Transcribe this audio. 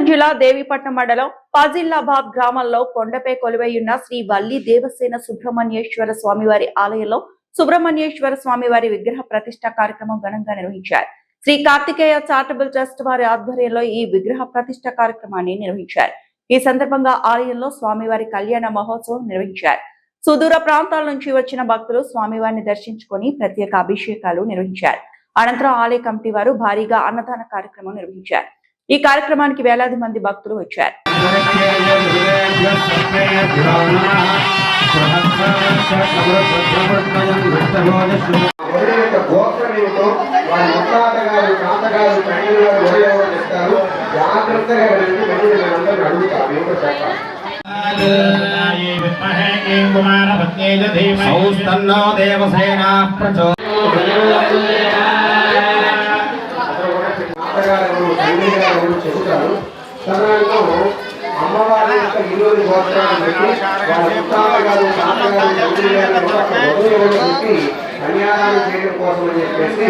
జిల్లా దేవీపట్నం మండలం ఫాజిల్లాబాద్ గ్రామంలో కొండపై కొలువైయున్న శ్రీ వల్లి దేవసేన సుబ్రహ్మణ్యేశ్వర స్వామివారి ఆలయంలో సుబ్రహ్మణ్యేశ్వర స్వామివారి విగ్రహ ప్రతిష్ట కార్యక్రమం ఘనంగా నిర్వహించారు. శ్రీ కార్తికేయ చారిటబుల్ ట్రస్ట్ వారి ఆధ్వర్యంలో ఈ విగ్రహ ప్రతిష్ట కార్యక్రమాన్ని నిర్వహించారు. ఈ సందర్భంగా ఆలయంలో స్వామివారి కళ్యాణ మహోత్సవం నిర్వహించారు. సుదూర ప్రాంతాల నుంచి వచ్చిన భక్తులు స్వామివారిని దర్శించుకొని ప్రత్యేక అభిషేకాలు నిర్వహించారు. అనంతరం ఆలయ కమిటీ వారు భారీగా అన్నదాన కార్యక్రమం నిర్వహించారు. ఈ కార్యక్రమానికి వేలాది మంది భక్తులు వచ్చారు. చెబుతారు. సమయంలో అమ్మవారి యొక్క ఇరువురి గోత్రాలను పెట్టి వాళ్ళ ముత్తాతగారు తాతగారు కన్యాదానం చేయడం కోసం అని చెప్పేసి